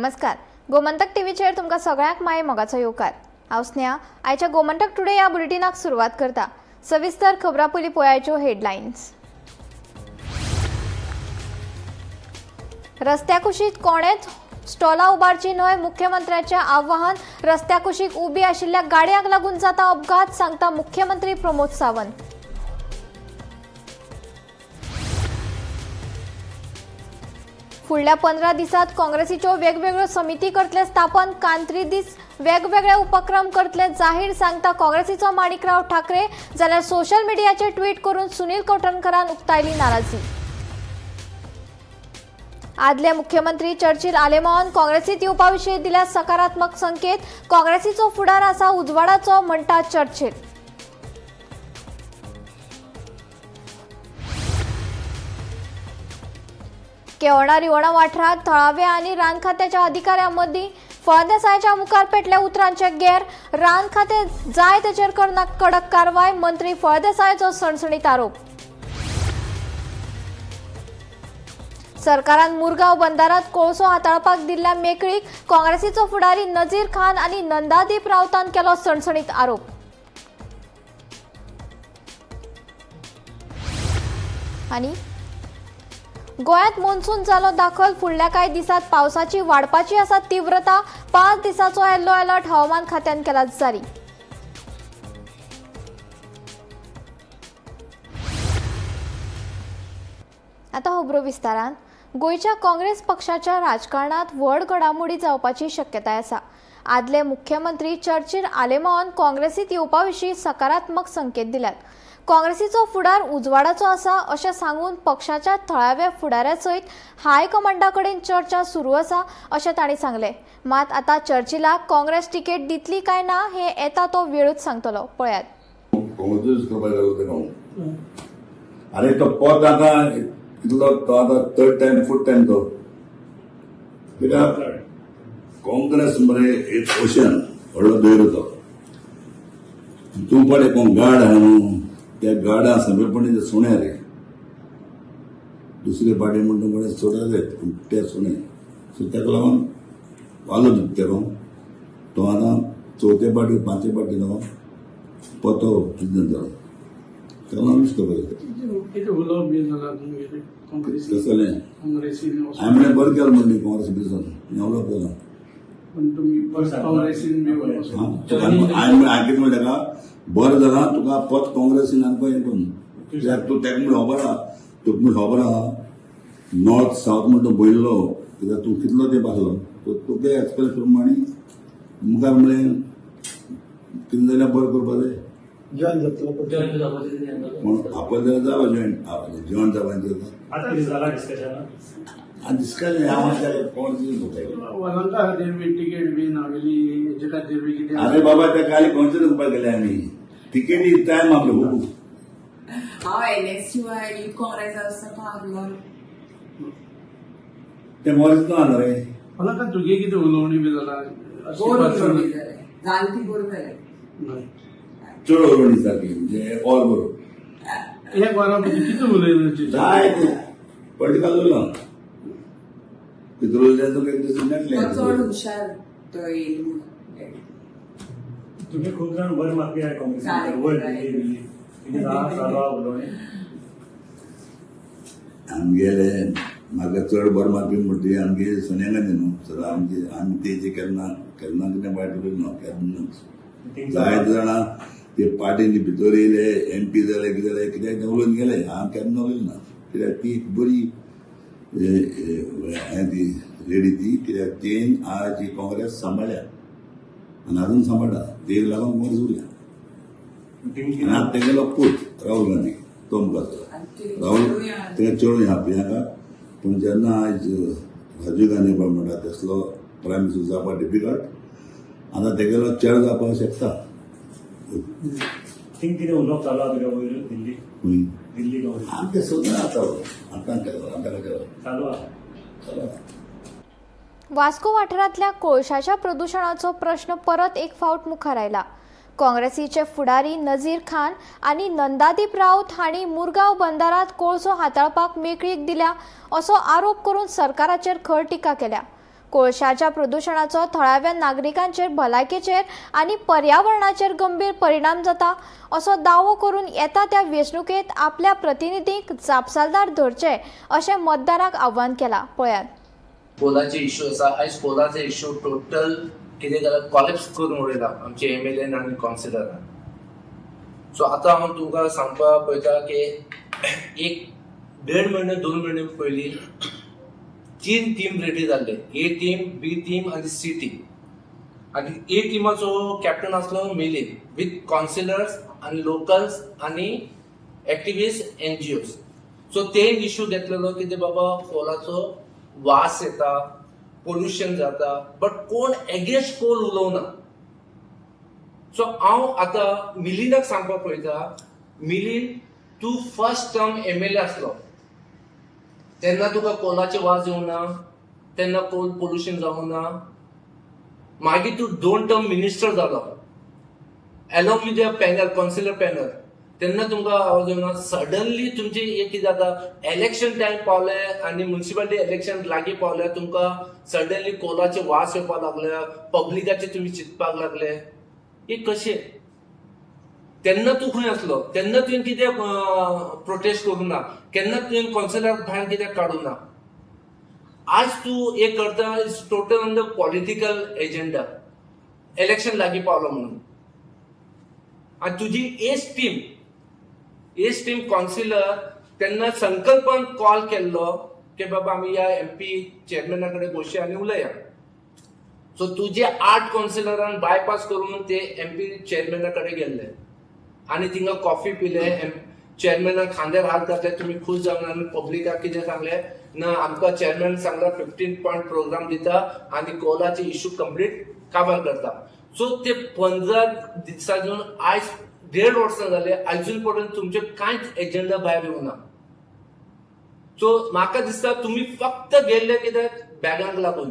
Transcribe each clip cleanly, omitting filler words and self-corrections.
नमस्कार. गोमंतक टीव्हीचेर तुमकां सगळ्यांक माय मोगाचो येवकार. हांव स्नेहा. आयच्या गोमंतक टुडे ह्या बुलेटिनाक सुरवात करता. सविस्तर खबरां पयलीं पळोवयाच्यो हेडलायन्स. रस्त्या कुशीक कोणेच स्टॉलां उबारची न्हय, मुख्यमंत्र्याचें आव्हान. रस्त्या कुशीक उबी आशिल्ल्या गाडयांक लागून जाता अपघात, सांगता मुख्यमंत्री प्रमोद सावंत. फुडल्या 15 दिसांत काँग्रेसीच्यो वेगवेगळ्यो समिती करतले स्थापन. कांतरी दीस वेगवेगळे उपक्रम करतले जाहीर, सांगता काँग्रेसीचो माणिकराव ठाकरे. जाल्यार सोशल मिडियाचेर ट्वीट करून सुनील कोटणकरान उक्तायली नाराजी. आदले मुख्यमंत्री चर्चिल आलेमोहन काँग्रेसीत येवपा विशीं दिल्या सकारात्मक संकेत. काँग्रेसीचो फुडार आसा उजवाडाचो, म्हणटा चर्चिल. केवणा रिवणा वाठारांत थळावे आनी रान खात्याच्या अधिकाऱ्यां मदीं फळदेसायाच्या मुखार पेटले उतरांचे गैर. रान खातें जाय तेचेर करना कडक कारवाय, मंत्री फळदेसायाचो सणसणीत आरोप. सरकारान मुरगांव बंदारात कोळसो हाताळपाक दिल्ल्या मेकळीक काँग्रेसीचो फुडारी नजीर खान आनी नंदादीप रावतान केलो सणसणीत आरोप. आनी गोंयांत मोन्सून जालो दाखल. फुडल्या कांय दिसांत पावसाची वाडपाची आसा तीव्रता. 5 दिसांचो येल्लो अलर्ट हवामान खात्यान केला जारी. आतां खबरो विस्तारान. गोंयच्या काँग्रेस पक्षाच्या राजकारणात व्हड घडामोडी जावपाची शक्यताय आसा. आदले मुख्यमंत्री चर्चिल आलेमोहन काँग्रेसीत येवपा विशीं सकारात्मक संकेत दिल्यात. काँग्रेसीचो फुडार उजवाडाचो आसा अशें सांगून पक्षाच्या थळाव्या फुडाऱ्या सयत हायकमांडा कडेन चर्चा सुरू आसा अशें तांणी सांगलें. मात आतां चर्चिलाक काँग्रेस तिकेट दितली काय ना हें येता तो वेळूच सांगतलो. पळयात. अरे तो पद आतां इतलो तो आतां थर्ड टायम फोर्थ टायम तो कित्याक काँग्रेस मरे एक ओशन व्हडलो दवरो तो तूं पडे कोण गाड आहा न्हू त्या गाडा सगळेपणी सुणे रे दुसरे पार्टी म्हणटा म्हणे सोडले ते सुणे सो ताका लागून वालो तेरो तो आतां चवथे पार्टी 5थे पार्टी लागून पतो कितें जालो ताका लागून कसलें हांवें बरें केलें म्हणली काँग्रेस बिजन डेव्हलप केला हांवें कितें म्हणलें ताका बरें जालां तुका पद काँग्रेसीन आमकां हें करून कित्याक तूं तेका म्हण खबर आहा तुका म्हण खबर आहा नॉर्थ सावथ म्हणटा बयल्लो कित्याक तूं कितलो तेंप आसलो तुका एक्सप्रेस प्रमाणे मुखार म्हणलें कितें जाल्यार बरें करपा जाय जॉइन जातलो पूण आपले जाला जॉइन जावपाचें डिस्कशन अरे बाबा त्या काली कोणत्या करपाक गेले आमी तिकेटी टायम आपलो खूब हांव एनएसयू युथ काँग्रेस आसता ते मॉरीस ना रे मला का तुगे कितें उलोवणी बी जाला जाल ती बरोबर जालें चड उलोवणी सारकी म्हणजे ऑल बरोबर एक वरा कितें उलयलें जाय पॉलिटिकल उलोवना कितें उलयलें तुका एक दीस मेळटलें चड हुशार तो येयलो तुम्ही खूप जण वर माफी आहे आमगेले म्हाका चड बरें मारपी म्हणटा आमगे सोन्याक न्हू सर आमी तेजे केन्ना केन्ना कितें वायट उलयना केन्ना जायते जाणां ते पार्टीनी भितर येयले MP जाले कितें जालें कित्याक उलोवन गेले हांव केन्ना उलयना कित्याक ती बरी ती लेडी ती कित्याक तेन आज ही काँग्रेस सांबाळ्या आनी अजून सांबाळटा तेका लागून काँग्रेस उरल्या आनी आतां तेगेलो पूत राहुल गांधी तो मुखार राहुल तेका चड ह्या प्रियांका पूण जेन्ना आयज राजीव गांधी पळय म्हणटा तसलो प्रायम मिनिस्टर जावपाक डिफिकल्ट आतां तेगेलो चेड जावपाक शकता कितें उलोवप चालू आहा तुगे वयर दिल्ली दिल्ली आमचे सुद्दां आतां केलो चालू आहा. वास्को वाठारांतल्या कोळशाच्या प्रदूषणाचो प्रश्न परत एक फावट मुखार आयला. काँग्रेसीचे फुडारी नजीर खान आनी नंदादीप रावत हांणी मुरगांव बंदारात कोळसो हाताळपाक मेकळीक दिल्या असो आरोप करून सरकाराचेर खर टिका केल्या. कोळशाच्या प्रदूषणाचो थळाव्या नागरिकांचेर भलायकेचेर आनी पर्यावरणाचेर गंभीर परिणाम जाता असो दावो करून येता त्या वेंचणुकेत आपल्या प्रतिनिधींक जापसालदार धरचे अशें मतदारांक आव्हान केलां. पळयात. कोलाचे इश्यू आसा. आयज कोलाचे इश्यू टोटल कितें जाल्यार कॉलेप्स करून उडयला आमचे MLA आनी कावन्सिलरान. सो आतां हांव तुमकां सांगपाक पळयता की 1.5 म्हयने 2 म्हयने पयलीं 3 टीम रेडी जाल्ले. A टीम, B टीम आनी C टीम. आनी A टीमाचो कॅप्टन आसलो मिलिंद विथ कावन्सिलर्स आनी लोकल्स आनी एक्टिविस्ट NGOs. सो ते इश्यू घेतलेलो कितें बाबा कोलाचो वास येता, पोल्युशन जाता, बट कोण एगेन्स्ट कोल उलोवना. सो हांव आतां मिलिंदाक सांगपाक पळयता, मिलिंद तूं फर्स्ट टर्म MLA आसलो तेन्ना तुका कोलाचे वास येवना, तेन्ना कोल पोल्युशन जावना. मागीर तूं 2 टर्म मिनिस्टर जालो along with the panel, councillor panel, तेन्ना तुमकां आवाज येवना. सडनली तुमचे एक कितें जाता, इलेक्शन टायम पावले आनी म्युनिसिपालिटी इलेक्शन लागीं पावले, तुमकां सडनली कोलाचे वास येवपाक लागले, पब्लिकाचे तुमी चिंतपाक लागले. हे कशें? तेन्ना तूं खंय आसलो? तेन्ना तुवें कितें प्रोटेस्ट करूं ना? केन्ना तुवें कावन्सिलराक भायर कित्याक काडूं ना? आज तूं एक करता, is total on the political agenda. Election लागीं पावलो म्हणून. आनी तुजी एज टीम कावन्सिलर तेन्ना संकल्पान कॉल केल्लो की बाबा आमी ह्या MP चेअरमॅना कडेन बसया आनी उलया. सो तुजे 8 कावन्सिलरान बायपास करून ते MP चेअरमॅना कडेन गेल्ले आनी थिंगा कॉफी पिले. चेअरमॅनाक खांद्यार हात घातले, तुमी खूश जावना. आनी पब्लिकाक कितें सांगले ना, आमकां चेअरमॅन सांगला 15 पॉयंट प्रोग्राम दिता आनी कोलाचे इश्यू कंप्लीट काबार करता. सो ते 15 दिसांसून आयज 1.5 वर्सां जाले, अजून पर्यंत तुमचे कांयच एजेंडा भायर येवना. सो म्हाका दिसता तुमी फक्त गेल्ले कित्याक बॅगांक लागून.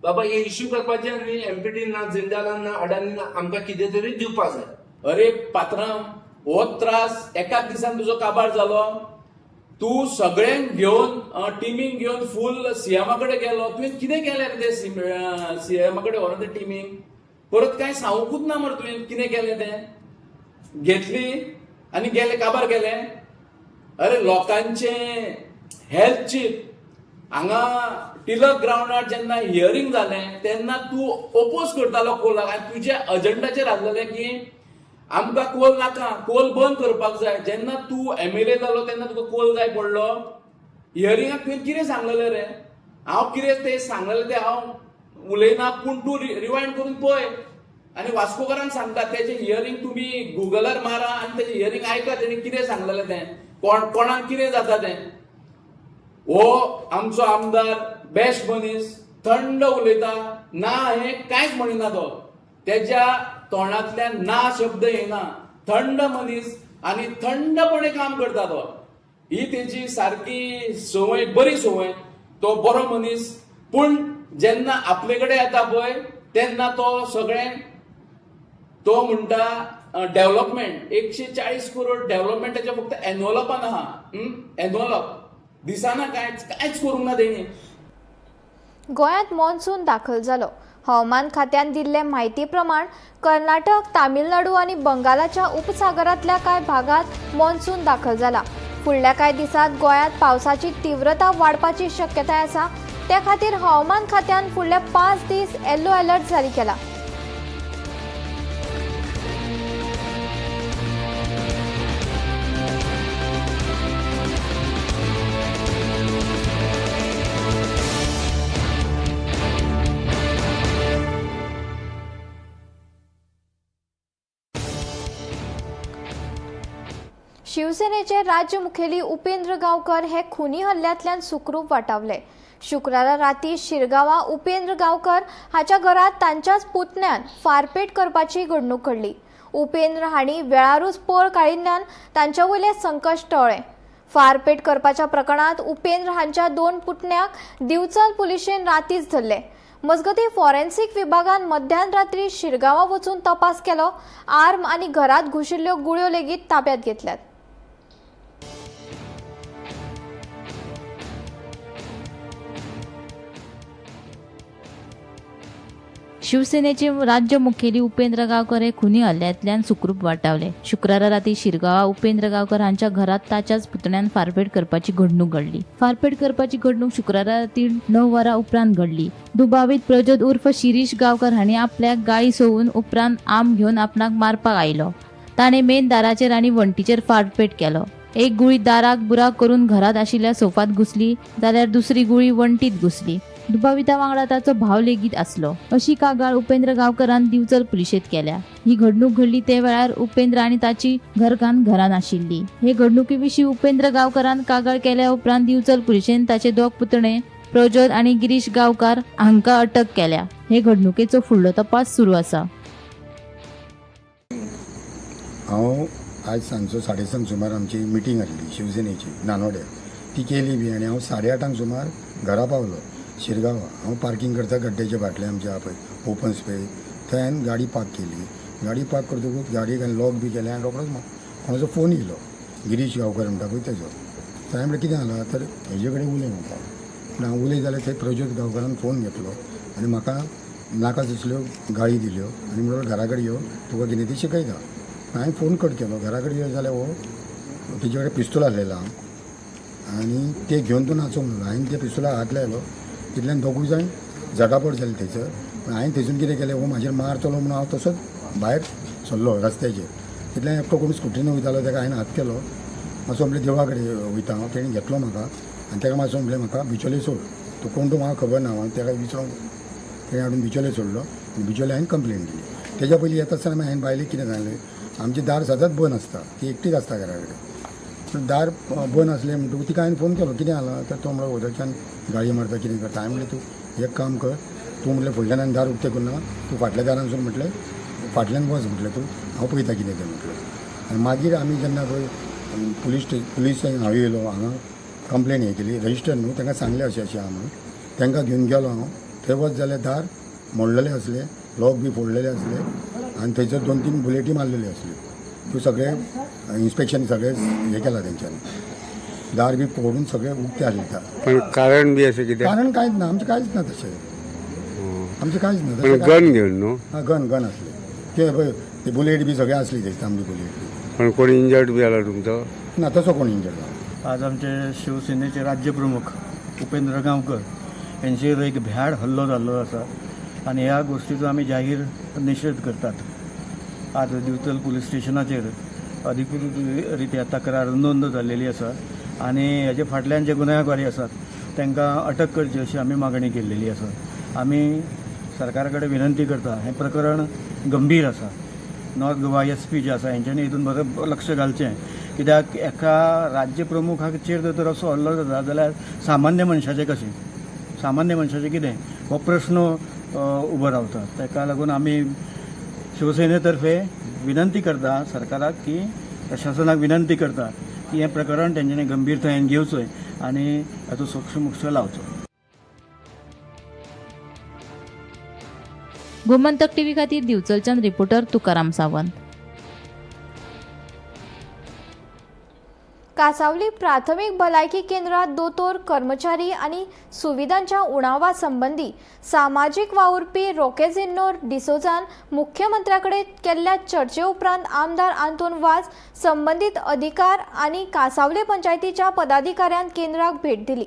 बाबा हे इश्यू करपाचे आनी MPT ना, जिंदालान ना, अडानी ना, आमकां कितें तरी दिवपाक जाय. अरे पात्रांव, हो त्रास एकाच दिसान तुजो काबार जालो. तूं सगळ्यांक घेवन टिमीक घेवन फूल CMा कडेन गेलो. तुवें कितें केलें रे ते CMा कडेन व्हरून ते टिमीक? परत कांय सांगूंकूच ना मरे तुवें कितें केलें तें. घेतली आनी गेले, काबार केले. अरे लोकांचे हेल्थ चीफ हांगा टिलक ग्राउंडार जेन्ना हियरिंग जालें तेन्ना तूं ओपोज करतालो कोलाक आनी तुज्या अजेंडाचेर आसलेलें की आमकां कोल नाका, कोल बंद करपाक जाय. जेन्ना तूं MLA जालो तेन्ना तुका कोल जाय पडलो. हियरिंगाक तुवें कितें सांगलेलें रे? हांव कितें तें सांगलेलें तें हांव उलयना, पूण तूं रिवायंड करून पळय. आनी वास्कोकारांक सांगता तेजें हियरिंग तुमी गुगलार मारा आनी तेजें हियरिंग आयका, तेणी कितें सांगलेलें तें, कोणाक कितें जाता तें. हो आमचो आमदार बेस्ट मनीस, थंड उलयता, ना हें कांयच म्हणिना तो. तेज्या तोंडांतल्यान ना शब्द येना. थंड मनीस आनी थंडपणे काम करता तो. ही तेजी सारकी संवय, बरी संवय. तो बरो मनीस. पूण जेन्ना आपले कडेन येता पळय तेन्ना तो सगळें तो म्हणटा डेव्हलपमेंट 140 करोड डेव्हलपमेंटाचे फक्त एन्व्हलपान आहा. एन्व्हलप दिसाना कांयच करूंक ना तेणी. गोंयांत मॉन्सून दाखल जालो. हवामान खात्यान दिल्ले म्हायती प्रमाण कर्नाटक, तामिळनाडू आनी बंगालाच्या उपसागरांतल्या कांय भागांत मॉन्सून दाखल जाला. फुडल्या कांय दिसांत गोंयांत पावसाची तीव्रता वाडपाची शक्यताय आसा. त्या खातीर हवामान खात्यान फुडले 5 दीस येलो अलर्ट जारी केला. शिवसेनेचे राज्य मुखेली उपेंद्र गांवकर हे खुनी हल्ल्यांतल्यान सुखरूप वाटावले. शुक्रारा राती शिरगांवा उपेंद्र गांवकर हाच्या घरात तांच्याच पुतण्यान फारपेट करपाची घडणूक घडली. उपेंद्र हांणी वेळारूच पळ काडिल्ल्यान तांच्या वयले संकश टळ्ळें. फारपेट करपाच्या प्रकरणात उपेंद्र हांच्या 2 पुतण्याक दिवचल पुलिशेन रातीच धरले. मजगतीं फॉरेन्सिक विभागान मध्यान रात्री शिरगांवा वचून तपास केलो. आर्म आनी घरात घुशिल्ल्यो गुळयो लेगीत ताब्यात घेतल्यात. शिवसेनेचे राज्य मुखेली उपेंद्र गावकर हे खुनी हल्ल्यातल्यान सुखरूप वाटावले. शुक्रारा राती शिरगांवा उपेंद्र गावकर हांच्या घरात ताच्याच पुतण्यान फारपेट करपाची घडणूक घडली. फारपेट करपाची घडणूक शुक्रारा राती 9 वरां उपरांत घडली. दुबावीत प्रज्योत उर्फ शिरीष गावकर हांणी आपल्याक गाळी सोवून उपरांत आम घेवन आपणाक मारपाक आयलो. ताणें मेन दाराचेर आनी वण्टीचेर फारपेट केलो. एक गुळी दाराक बुराक करून घरात आशिल्ल्या सोफात घुसली जाल्यार दुसरी गुळी वण्टीत घुसली. दुबाविता वांगडा ताचो भाव लेगीत आसलो. अशी कागाळ उपेंद्र गावकरान दिवचल पुलिशेंत केल्या. ही घडणूक घडली ते वेळार उपेंद्र आनी ताची घरकान्न घरान आशिल्ली. हे घडणुके विशीं उपेंद्र गावकरान कागाळ केल्या उपरांत दिवचल पुलिशेन ताचे दोग पुतणे प्रज्योत आनी गिरीश गावकार हांकां अटक केल्या. हे घडणुकेचो फुडलो तपास सुरू आसा. हांव आज सांजचो 7:30 सुमार आमची मिटींग आसली शिवसेनेची नानोड्या. ती केली बी आनी हांव 8:30 सुमार घरा पावलो शिरगांवा. हांव पार्किंग करता गड्ड्याचे फाटले आमचे आहा पळय ओपन स्पेस थंय हांवें गाडी पार्क केली. गाडी पार्क करतकूच गाडयेक हांवें लॉक बी केलें आनी रोखडोच कोणाचो फोन येयलो गिरीश गांवकर म्हणटा पळय तेजो. थंय म्हणलें कितें जालां तर हेजे कडेन उलय म्हणटा. पूण हांव उलय जाल्यार थंय प्रज्योत गांवकारान फोन घेतलो आनी म्हाका नाका तसल्यो गाळी दिल्यो आनी म्हणून घरा कडेन यो तुका कितें ती शिकयता. हांवें फोन कट केलो. घरा कडेन यो जाल्यार हो तेजे कडेन पिस्तूल आसलेलो आनी ते घेवन तो नाचोंक लागलो. हांवें ते पिस्तूलाक हात लायलो. तितल्यान दोगूय जाण झटापट जाली थंयसर. पूण हांवें थंयसून कितें केलें हो म्हाजेर मारतलो म्हणून हांव तसोच भायर सरलो रस्त्याचेर. तितल्यान एकटो कोण स्कुटीन वयतालो ताका हांवें हात केलो. मातसो आपल्या देवा कडेन वयता हांव. तेणें घेतलो म्हाका आनी ताका मातसो म्हणलें म्हाका बिचोले सोड. तो कोण तो म्हाका खबर ना. हांवें ताका विचारूंक तेणें हाडून बिचोले सोडलो आनी बिचोले हांवें कंप्लेन केली. तेज्या पयलीं येता आसतना हांवें बायलेक कितें सांगलें आमची दार सदांच बंद आसता. ती एकटीच आसता घरा कडेन. पूण दार बंद आसलें म्हणटकूच तिका हांवें फोन केलो कितें जालां तर तो म्हणलो उदरच्यान गाळी मारता कितें करता. हांवें म्हणलें तूं एक काम कर तूं म्हटलें फुडल्यान दार उक्तें करिना तूं फाटल्या दारांसून म्हटलें फाटल्यान वच म्हटलें तूं हांव पळयता कितें तें म्हटलें. आनी मागीर आमी जेन्ना पळय पुलीस हांव येयलो हांगा कंप्लेन हें केली रजिस्टर न्हू तांकां सांगलें अशें अशें आहा म्हणून. तांकां घेवन गेलो हांव. थंय वच जाल्यार दार मोडलेले आसले लॉक बी फोडलेले आसले आनी थंयसर 2-3 बुलेटी मारलेली आसली. त्यो सगळें इन्स्पेक्शन सगळें हें केलां तेंच्यांनी. दार बी फोडून सगळें उक्तें आसलें. पण कारण बी अशें कितें कारण कांयच ना. आमचें कांयच ना तशें. आमचें कांयच ना. पण गन घेवन न्हू. गन आसलें. ते पळय ते बुलेट बी सगळें आसली थंय तांबडी बुलेट बी. पण कोण इंजर्ड बी जाला तुमचो. ना तसो कोण इंजर्ड ना. आज आमचे शिवसेनेचे राज्य प्रमुख उपेंद्र गांवकर यांचेर एक भ्याड हल्लो जाल्लो आसा आनी ह्या गोष्टीचो आमी जाहीर निशेध करतात. आज दिवचल पुलीस स्टेशनाचेर अधिकृत रित्या तक्रार नोंद जाल्लेली आसा आनी हेजे फाटल्यान जे गुन्हेगारी आसात तांकां अटक करची अशी आमी मागणी केल्लेली आसा. आमी सरकारा कडेन विनंती करता हें प्रकरण गंभीर आसा. नॉर्थ गोवा SP जे आसा हेंच्यांनी हितून बरें लक्ष घालचें. कित्याक एका राज्य प्रमुखाचेर जर असो हल्लो जाता जाल्यार सामान्य मनशाचें कशें सामान्य मनशाचें कितें हो प्रश्न उबो रावता. ताका लागून आमी शिवसेनेतर्फे विनंती करता सरकाराक की प्रशासनाक विनंती करता की हें प्रकरण तेंच्यांनी गंभीरतायेन घेवचें आनी हाचो सोक्ष लावचो. गोमंतक टीव्ही खातीर दिवचलच्यान रिपोर्टर तुकाराम सावंत. कासावली प्राथमिक भलायकी केंद्रात दोतोर कर्मचारी आणि सुविधांच्या उणावा संबंधी सामाजिक वावुरपी रोकेझिनो डिसोजान मुख्यमंत्र्याकडे केल्ल्या चर्चे उपरांत आमदार आंतोन वाज संबंधित अधिकार आणि कासावले पंचायतीच्या पदाधिकाऱ्यांक केंद्राक भेट दिली.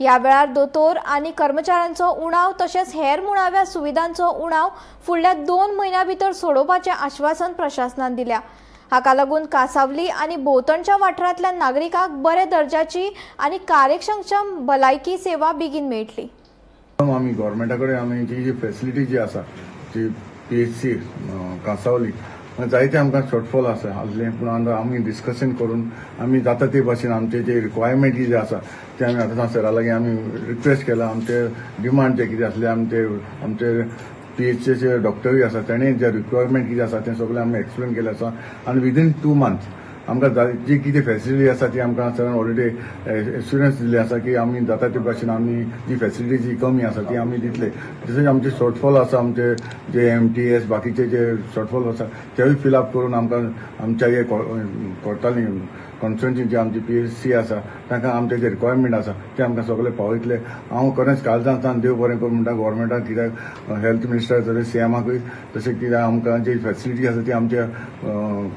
या वेळार दोतोर आणि कर्मचाऱ्यांचो उणाव तशेंच हेर मुळाव्या सुविधांचो उणाव फुडल्या 2 म्हयन्यां भितर सोडोवपाचें आश्वासन प्रशासनान दिल्या. हाका लागून कासावली आणि भोंवतणच्या वाठारांतल्या नागरिकांक बरे दर्जाची आणि कार्यक्षम भलायकी सेवा बेगीन मेळटली. आमी गव्हर्मेंटा कडेन आमी जी फेसिलिटी जी आसा जी PHC कासावली जायते आमकां शॉर्टफॉल आसा आसलें. पूण आमी डिस्कशन करून आमी जाता ते भाशेन आमचे जे रिक्वायरमेंट जे आसा ते आमी आतां सरा लागीं आमी रिक्वेस्ट केला. आमचे डिमांड जे कितें आसले आमचे PHCचे डॉक्टरूय आसा तेणें जे रिक्वायरमेंट कितें आसा तें सगळें आमी एक्सप्लेन केलें आसा आनी विदीन 2 मंथ्स आमकां जी कितें फेसिलिटी आसा ती आमकां सगळ्यांक ऑलरेडी एश्युरन्स दिल्ली आसा की आमी जाता ते भाशेन आमी जी फेसिलिटी जी कमी आसा ती आमी दितले. तशेंच आमचे शॉर्टफॉल आसा आमचे जे MTS बाकीचे जे शॉर्टफॉल आसा तेवूय फिलअप करून आमकां आमच्या हे कोर्टांनी कॉन्स्टिट्युएन्सी जी आमची PHC आसा तांकां आमचे जे रिक्वायरमेंट आसा ते आमकां सगळे पावयतले. हांव खरेंच काळजांतल्यान देव बरें करूं म्हणटा गव्हर्मेंटाक, कित्याक हेल्थ मिनिस्टर तशें CMाकूय तशें कित्याक आमकां जी फॅसिलिटी आसा ती आमच्या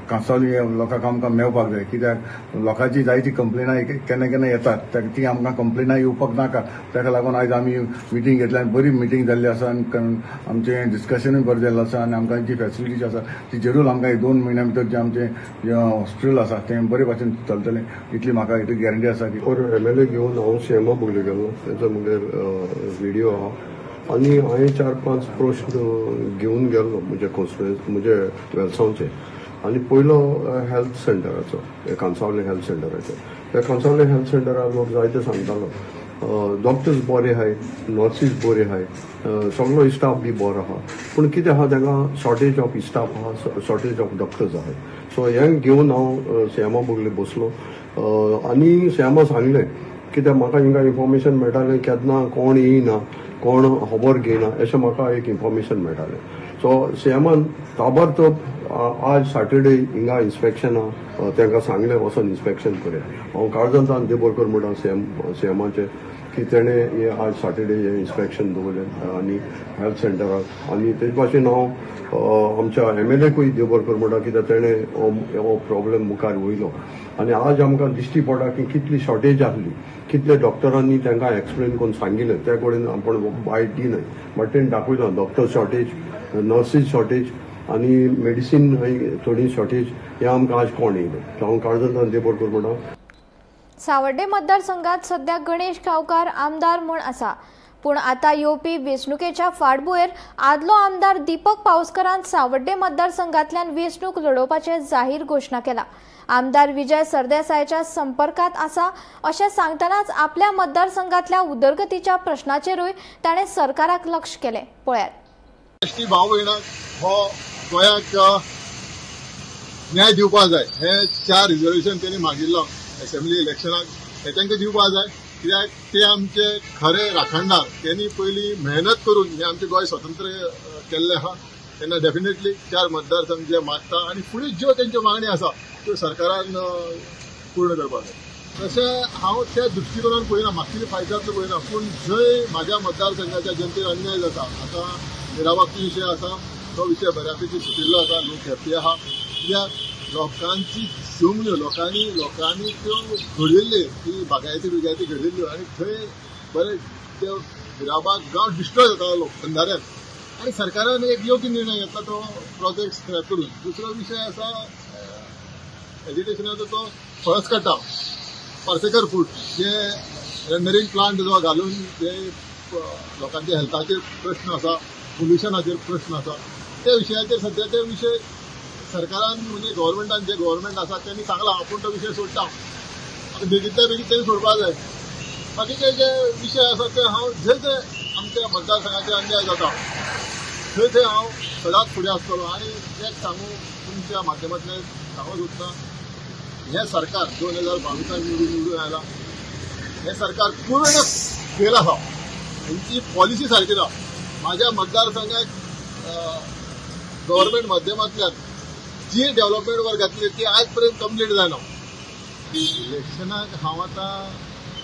कांसावली लोकांक आमकां मेळपाक जाय. कित्याक लोकांची जायती कंप्लेनां केन्ना केन्ना येतात, ती आमकां कंप्लेनां येवपाक नाका. ताका लागून आयज आमी मिटींग घेतल्या, बरी मिटींग जाल्ली आसा आनी आमचें डिस्कशनूय बरें जाल्लें आसा आनी आमकां जी फॅसिलिटी आसा ती जरूर आमकां 2 म्हयन्या भितर जे आमचें हॉस्पिटल आसा तें बरे भाशेन चलतलें इतली म्हाका इतली गॅरंटी आसा की. MLA घेवन हांव CMा बोगले गेलो, तेचो मुगेर व्हिडिओ आहा आनी हांवें 4-5 प्रश्न घेवन गेल्लो म्हजे कॉन्स्टिट्युएन्सी म्हणजे वेलसांवचे. आनी पयलो हेल्थ सेंटराचो, कांसावले हेल्थ सेंटराचो. त्या कांसावले हेल्थ सेंटरार लोक जायते सांगतालो डॉक्टर्स बरे आहाय, नर्सीस बरे आहाय, सगळो स्टाफ बी बरो आहा, पूण कितें आहा तांकां शॉर्टेज ऑफ स्टाफ आहा, शॉर्टेज ऑफ डॉक्टर्स आहाय. सो हें घेवन हांव CMा बोगले बसलो आनी CMा सांगलें कित्याक म्हाका हिंगा इन्फॉर्मेशन मेळटालें केन्ना कोण येयना, कोण खबर घेयना अशें म्हाका एक इन्फॉर्मेशन मेळटालें. सो CMान ताबडतोब आज सॅटर्डे हिंगा इन्स्पेक्शना तांकां सांगलें वचून इन्स्पेक्शन करया. हांव काळजांतल्यान देव बरें करूं म्हणटा CMाचें की तेणें हें आज सॅटर्डे हें इन्स्पेक्शन दवरलें आनी हेल्थ सेंटराक. आनी तेच भाशेन हांव आमच्या MLAकूय देव बरें करूं म्हणटा कित्याक तेणें हो प्रॉब्लेम मुखार वयलो. आनी आज आमकां दिश्टी पडटा की कितली शॉर्टेज आसली, कितले डॉक्टरांनी तांकां एक्सप्लेन करून सांगिल्लें, त्या कडेन आपण वायट दिनाय, बट तेणें दाखयलो डॉक्टर शॉर्टेज, नर्सीस शॉर्टेज आनी मेडिसीन थोडी शॉर्टेज हें आमकां आज कोण येयलें. हांव काळजांतल्यान देव बरें करूं म्हणटा. सावर्डे मतदारसंघात सध्या गणेश गांवकार आमदार म्हूण आसा, पूण आतां येवपी वेंचणुकेच्या फाटभुंयेर आदलो आमदार दीपक पावसकरान सावर्डे मतदारसंघातल्यान वेंचणूक लडोवपाचे जाहीर घोशणा केला. आमदार विजय सरदेसायच्या संपर्कात आसा अशें सांगतनाच आपल्या मतदारसंघातल्या उदरगतीच्या प्रश्नाचेरूय ताणें सरकाराक लक्ष केलें. पळयात. एसटी भाव भयणांक हो गोंयाक न्याय दिवपा जाय. हे 4 रिजर्वेशन तेणी मागिल्लो असेंब्ली इलेक्शनाक, हे तांकां दिवपा जाय. कित्याक ते आमचे खरे राखणदार. त्यांनी पयलीं मेहनत करून हे आमचे गोंय स्वतंत्र केल्लें आहा. तेन्ना डेफिनेटली 4 मतदारसंघ जे मागता आनी फुडें ज्यो तेंच्यो मागणी आसा त्यो सरकारान पूर्ण करपाक जाय. तशें हांव त्या दृश्टिकोनान पळयना, म्हाका कितें फायदो जातलो पळयना, पूण जंय म्हाज्या मतदारसंघाच्या जनतेक अन्याय जाता, आतां मिराबाबती विशय आसा, तो विशय बऱ्यापैकी सुटिल्लो आसा, लोक हॅप्पी आहा. कित्याक लोकांची जमण्यो लोकांनी त्यो घडयल्ल्यो, ती बागायती घडयल्ल्यो आनी थंय बरें त्यो मिराबाग गांव डिस्ट्रॉय जातालो अंधाऱ्यान, आनी सरकारान एक योग्य निर्णय घेतला तो प्रोजेक्ट स्क्रॅप करून. दुसरो विशय आसा एज्युकेशनाचो, तो फळस काडटा पार्सेकर फूड, जे रेंडरिंग प्लांट जो घालून ते लोकांच्या हेल्थाचेर प्रश्न आसा, पोल्युशनाचेर प्रश्न आसा, त्या विशयाचेर सध्या ते विशय सरकारान म्हणजे गव्हर्मेंटान जे गव्हर्मेंट आसा त्यांनी सांगला आपूण तो विशय सोडटा. आतां बेगींतल्या बेगीन तेणी सोडपाक जाय. बाकीचे जे विशय आसा ते हांव जंय आमच्या मतदारसंघाचेर अन्याय जाता थंय हांव सदांच फुडें आसतलो. आनी एक सांगू तुमच्या माध्यमांतल्यान सांगूंक सोदता, हे सरकार 2022 निवडून आयला, हे सरकार पूर्ण फेल आसा. तेंची पॉलिसी सारकी ना. म्हाज्या मतदारसंघाक गव्हर्मेंट माध्यमांतल्यान जी डेव्हलपमेंट वर्क घातली ती आज पर्यंत कंप्लीट जायना. इलेक्शनाक हांव आतां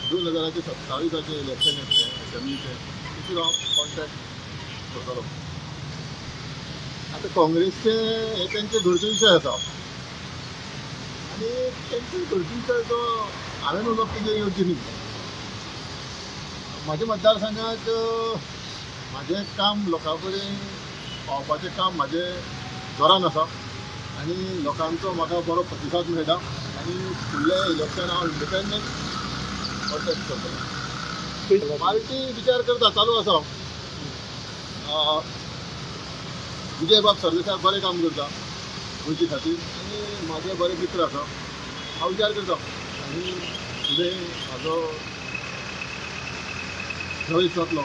2027 इलेक्शन येतलें असेंब्लीचें, तितून हांव कॉन्टेक्ट करतलो. आतां काँग्रेसचे हे तेंचे घरचो विशय आसा आनी तेंचे घरचो विशय जो हांवें उलोवप तेजेर येवची न्ही. म्हाज्या मतदारसंघाक म्हाजें काम लोकां कडेन पावपाचें काम म्हाजें जोरान आसा आनी लोकांचो म्हाका बरो प्रतिसाद मेळटा आनी फुडलें इलेक्शन हांव इंडिपेंडंट कॉन्टेस्ट करतलो. पार्टी विचार करता चालू आसा. विजय बाब सरदेसाय बरें काम करता गोंयचे खातीर आनी म्हाजे बरे मित्र आसा. हांव विचार करता आनी फुडें म्हाजो प्रवेश जातलो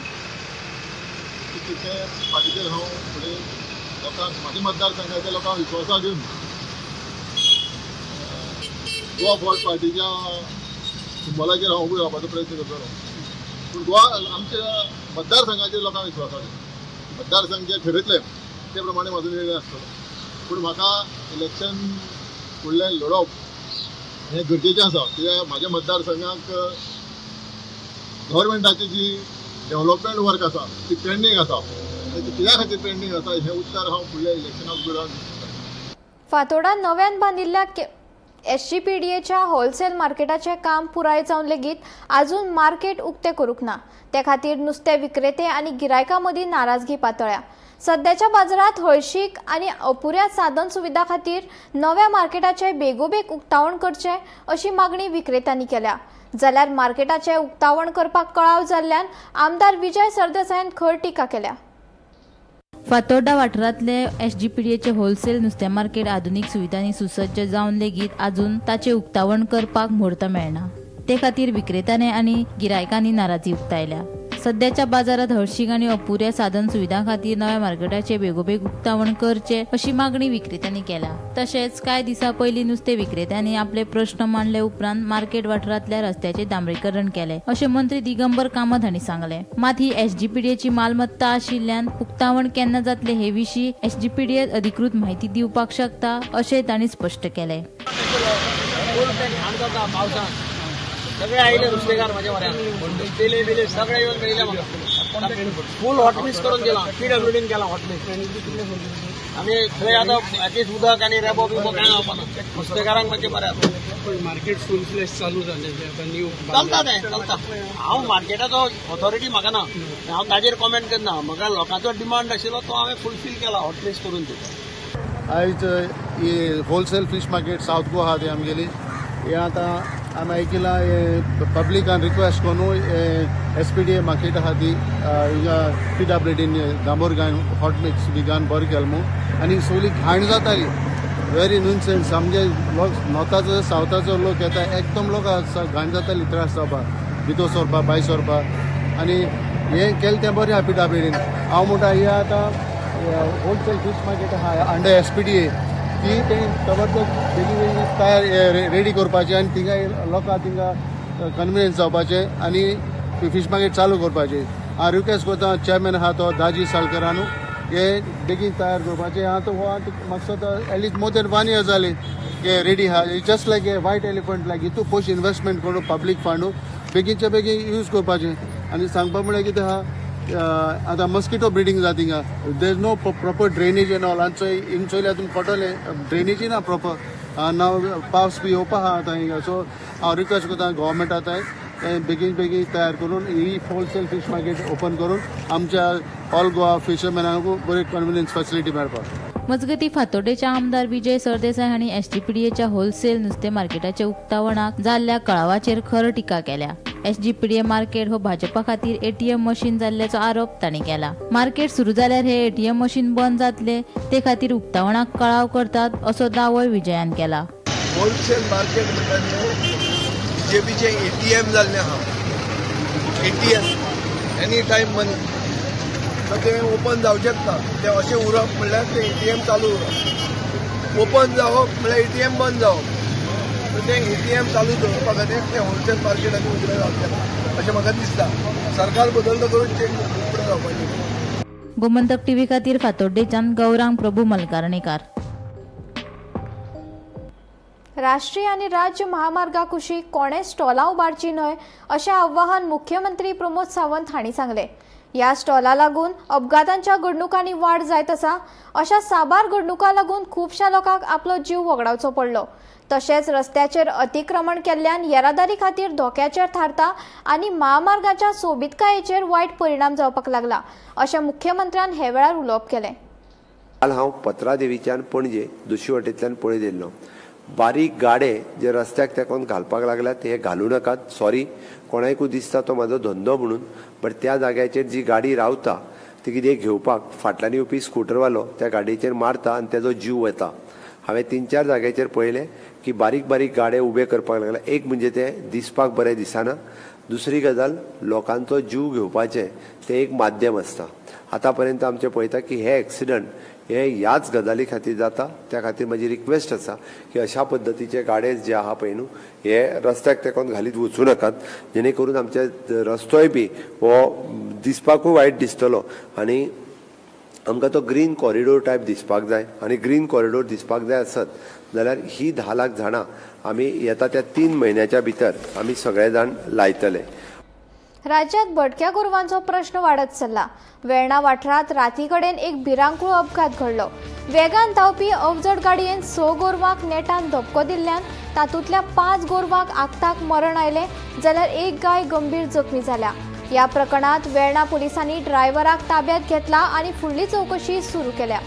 ते पार्टीचेर हांव फुडें लोकांक म्हाज्या मतदारसंघाच्या लोकांक विश्वासा घेवन गोवा फॉर्ट पार्टीच्या सिंबलाचेर हांव उबो रावपाचो प्रयत्न करतलो. पूण गोवा आमच्या मतदारसंघाचेर लोकांक विश्वासा घेवन मतदारसंघ जे ठरयतले ते प्रमाणे म्हाजो निर्णय आसतलो. पूण म्हाका इलेक्शन फुडलें लडोवप हें गरजेचें आसा. कित्याक म्हाज्या मतदारसंघाक गव्हर्मेंटाची जी डेव्हलपमेंट वर्क आसा ती पेंडींग आसा. कित्या खातीर पेंडींग आसा हें उत्तर हांव फुडल्या इलेक्शनाक दिवंक. फातोर्डा नव्यान बांदिल्ल्या SGPDAच्या होलसेल मार्केटाचें काम पुराय जावन लेगीत आजून मार्केट उक्तें करूंक ना. ते खातीर नुस्तें विक्रेते आनी गिरायकां मदीं नाराजगी पातळ्ळ्या. सध्याच्या बाजारात हळशीक आनी अपुऱ्या साधन सुविधा खातीर नव्या मार्केटाचें बेगोबेग उक्तावण करचें अशी मागणी विक्रेत्यांनी केल्या. जाल्यार मार्केटाचें उक्तावण करपाक कळाव जाल्ल्यान आमदार विजय सरदेसायान खर टिका केल्या. फातोर्डा वाठारांतले SGPDAचे होलसेल नुस्तें मार्केट आधुनीक सुविधांनी सुसज्ज जावन लेगीत आजून ताचें उक्तावण करपाक म्हूर्त मेळना. ते खातीर विक्रेत्यांनी आनी गिरायकांनी नाराजी उक्तायल्या. सध्याच्या बाजारात हळशीक आनी अपुऱ्या साधन सुविधां खातीर नव्या मार्केटाचें बेगोबेग उक्तावण करचें अशी मागणी विक्रेत्यांनी केल्या. तशेंच कांय दिसा पयलीं नुस्तें विक्रेत्यांनी आपले प्रश्न मांडले उपरांत मार्केट वाठारांतल्या रस्त्याचें डांबरीकरण केलें अशें मंत्री दिगंबर कामत हांणी सांगलें. मात ही SGPDAची मालमत्ता आशिल्ल्यान उक्तावण केन्ना जातलें हे विशीं SGPDA अधिकृत म्हायती दिवपाक शकता अशें तांणी स्पश्ट केलें. सगळे आयले नुस्तेकार माझ्या म्हऱ्यान तेले बिले सगळे येऊन मेळिले म्हाका फूल हॉटलिस्ट करून दिला. PWDन केला हॉटलिस्ट. आमी थंय आतां हाचेच उदक आनी रेबो बिबो कांय जावपाना. नुस्तेकारांक मातशें बरें आसा. मार्केट फूल फ्लेश चालू जालें चलता तें चलता. हांव मार्केटाचो ऑथॉरिटी म्हाका ना. हांव ताजेर कॉमेंट करना. म्हाका लोकांचो डिमांड आशिल्लो तो हांवें फुलफील केला हॉटलिस्ट करून दिता. आयज ही wholesale fish market south Goa आहा ती आमगेली. हे आतां आमी आयकलां पब्लिकान रिक्वेस्ट करून SPDA मार्केट आहा ती हिंगा PWDन दामोर घालून हॉट मिक्स बी घालून बरें केलें म्हणून. आनी सगळी घाण जाताली. व्हेरी नुसेंस. आमचे लोक नॉर्थाचो सावथाचो लोक येता एकदम लोक घाण जाताली त्रास जावपाक भितर सरपाक भायर सरपाक. आनी हें केलें तें बरें आहा PWDन. हांव म्हणटा हे आतां होलसेल फीश मार्केट आहा अंडर SPDA ती जबरदस्त बेगीन तयार रेडी करपाचें आनी थिंगा लोकांक थिंगा कन्विनियन्स जावपाचें आनी फीश मार्केट चालू करपाचें. हांव रिक्वेस्ट करता चेअरमॅन आहा तो दाजी साळकरानू हे बेगीन तयार करपाचें. हांव तो मकसद एटलीस्ट मोर देन 1 year जालें हे रेडी आहा. जस्ट लायक हे व्हायट एलिफंट लायक हितू पयशे इन्वेस्टमेंट करून पब्लीक फंडू बेगीनचे बेगीन यूज करपाचें. आनी सांगपा म्हळ्यार कितें आहा आतां मस्किटो ब्रिडींग जाता हिंगा. There is no proper drainage and all. आनी चोय हिंग चोयल्या तुमी पडटले ड्रेनेजी ना प्रॉपर. नाव पावस बी येवपा आहा आतां हिंगा. सो हांव रिक्वेस्ट करता गव्हर्मेंट आतां बेगीन बेगीन तयार करून ही होलसेल फीश मार्केट ओपन करून आमच्या ऑल गोवा फिशरमॅनांकू बरी कन्विनियन्स फॅसिलिटी मेळपाक. मजगतीं फातोर्डेच्या आमदार विजय सरदेसाय हांणी SGPDAच्या होलसेल नुस्तें मार्केटाच्या उक्तावणाक जाल्ल्या कळावाचेर खर टिका केल्या. SGPDA मार्केट हो भाजपा खातीर ATM मशीन जाल्ल्याचो आरोप तांणी केला. मार्केट सुरू जाल्यार हे ATM मशीन बंद जातले ते खातीर उक्तावणाक कळाव करतात असो दावोय विजयान केला. होलसेल मार्केट म्हणटा BJPचे ATM जाल्ले आहा. ATM एनी टायम मनी तर ते ओपन जावं शकता. ते अशें उरप म्हणल्यार ते ATM चालू उरप. ओपन जावप म्हणल्यार ATM बंद जावप. तर ते ATM चालू दवरपा खातीर ते होलसेल मार्केटाचे उगडे जावचे अशें म्हाका दिसता. सरकार बदलता करून ते उगडे जावपाचे. गोमंतक TV खातीर फातोर्डेच्यान गौरांग प्रभू मलकार्णीकार. राष्ट्रीय आणि राज्य महामार्गा कुशीक कोणे स्टॉलां उबारची न्हय अशें आव्हान मुख्यमंत्री प्रमोद सावंत हांणी सांगलें. ह्या स्टॉला लागून अपघातांच्या घडणुकांनी वाड जायत आसा. अशा साबार घडणुकां लागून खुबश्या लोकांक आपलो जीव वगडावचो पडलो. तशेंच रस्त्याचेर अतिक्रमण केल्ल्यान येरादारी खातीर धोक्याचेर थारता आनी महामार्गाच्या सोबीतकायेचेर वायट परिणाम जावपाक लागला अशें मुख्यमंत्र्यान हे वेळार उलोवप केलें. काल हांव पत्रादेवीच्यान पणजे दुसरे वटेंतल्यान पळय दिल्लो. बारीक गाडे जे रस्त्याक तेकोन घालपाक लागल्यात ते घालूं नाकात. सॉरी कोणाकूय दिसता तो म्हाजो धंदो म्हणून. बट त्या जाग्याचेर जी गाडी रावता ती कितें घेवपाक फाटल्यान येवपी स्कूटरवालो त्या गाडयेचेर मारता आनी तेजो जीव वता. हांवें 3-4 जाग्याचेर पळयलें की बारीक बारीक गाडे उबे करपाक लागला. एक म्हणजे ते दिसपाक बरें दिसना. दुसरी गजाल लोकांचो जीव घेवपाचें तें एक माध्यम आसता. आतां पर्यंत आमचें पळयता की हे एक्सिडंट हे ह्याच गजाली खातीर जाता. त्या खातीर म्हजी रिक्वेस्ट आसा की अशा पद्दतीचे गाडे जे आहा पळय न्हू हे रस्त्याक तेकोन घालीत वचूं नाकात. जेणे करून आमचे रस्तोय बी हो दिसपाकूय वायट दिसतलो आनी आमकां तो ग्रीन कॉरिडोर टायप दिसपाक जाय आनी ग्रीन कॉरिडोर दिसपाक जाय आसत जाल्यार ही 10 लाख झाडां आमी येता त्या 3 म्हयन्याच्या भितर आमी सगळे जाण लायतले. राज्यात भटक्या गोरवांचो प्रश्न वाढत चल्ला. वेर्णा वाठारात राती कडेन एक भिरांकूळ अपघात घडलो. वेगान धांवपी अवजड गाडयेन 6 गोरवांक नेटान धपको दिल्ल्यान तातूंतल्या 5 गोरवांक आगताक मरण आयले जाल्यार एक गाय गंभीर जखमी जाल्या. या प्रकरणात वेर्णा पोलिसांनी ड्रायव्हराक ताब्यात घेतला आणि फुडली चौकशी सुरू केल्या.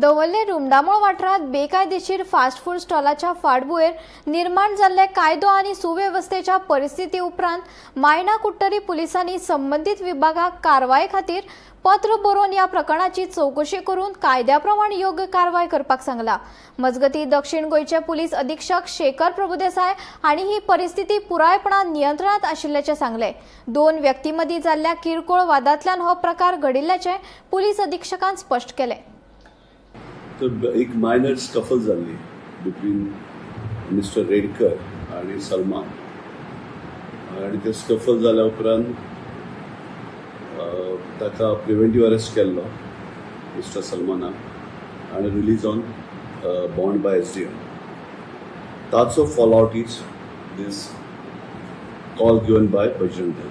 दवल्ले रुमडामोळ वाठारात बेकायदेशीर फास्ट फूड स्टॉलाच्या फाटभुंयेर निर्माण जाल्ले कायदो आनी सुवेवस्थेच्या परिस्थिती उपरांत मायना कुट्टरी पुलिसांनी संबंधीत विभागाक कारवाये खातीर पत्र बरोवन या प्रकरणाची चौकशी करून कायद्या प्रमाण योग्य कारवाय करपाक सांगला. मजगती दक्षिण गोंयचे पुलीस अधीक्षक शेखर प्रभुदेसाय हांणी ही परिस्थिती पुरायपणान नियंत्रणात आशिल्ल्याचे सांगले. 2 व्यक्तीं मदीं जाल्ल्या किरकोळ वादांतल्यान हो प्रकार घडिल्ल्याचे पुलीस अधीक्षकान स्पश्ट केले. तर एक मायनर स्कफल जाल्ली बिटवीन मिस्टर रेडकर आणि सलमान आणि ते स्कफल जाल्या उपरांत ताका प्रिव्हेंटीव अरेस्ट केल्लो मिस्टर सलमानाक आणि release on bond by SDM. ताचो fallout is this call given by Bajrang Dal.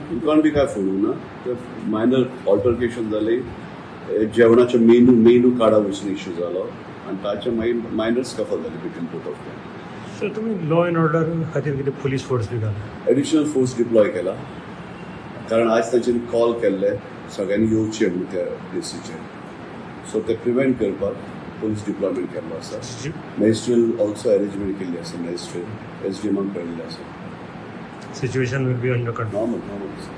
दुकान बी काय फोडूं ना, ते मायनर ऑल्टरकेशन जाली. जेवणाचे मेनू काडा वचून इश्यू जालो आनी ताचे मायनर स्कफल जाली between both of them. Sir तुम्ही लॉ अँड ऑर्डर खातीर कितें पुलीस फोर्स बी घाला? एडिशनल फोर्स डिप्लॉय केला कारण आज तांच्यांनी कॉल केल्ले सगळ्यांनी येवचें म्हणून त्या प्लेसीचेर. सो ते प्रिव्हेंट करपाक पुलीस डिप्लॉयमेंट केल्लो आसा. मॅजिस्ट्रेट ऑल्सो अरेंजमेंट केल्ली आसा. मॅजिस्ट्रेट SDMाक कळिल्लें आसा. Situation will be under control. Normal.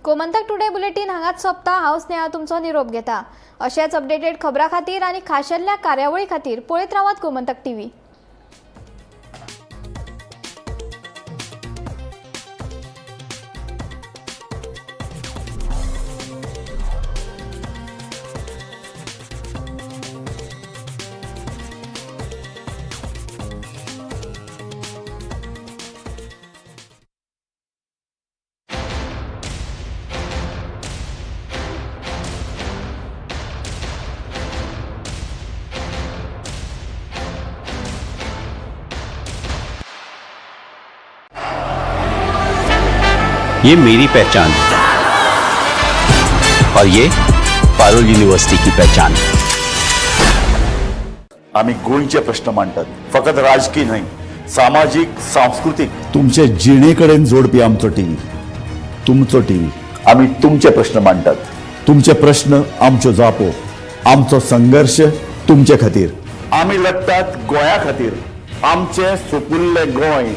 Gomantak today bulletin हांगाच सोंपता. हांव स्नेहा तुमचो निरोप घेता. अशेच अपडेटेड खबरां खातीर आनी खाशेल्या कार्यावळी खातीर पळयत रावात गोमंतक TV. ये मेरी पहचान और ये पारुल यूनिवर्सिटी की पहचान. आम्ही गोंयचे प्रश्न मांडटात, फकत राजकीय न्हय, सामाजिक सांस्कृतिक. तुमचे जिणेकडेन जोडपी आमचो टीव्ही, तुमचो टीव्ही. आम्ही तुमचे प्रश्न मांडटात. तुमचे प्रश्न आमच्यो जापो, आमचो संघर्ष तुमचे खातीर. आम्ही लढटात गोंया खातीर. आमचे सोपुल्ले गोंय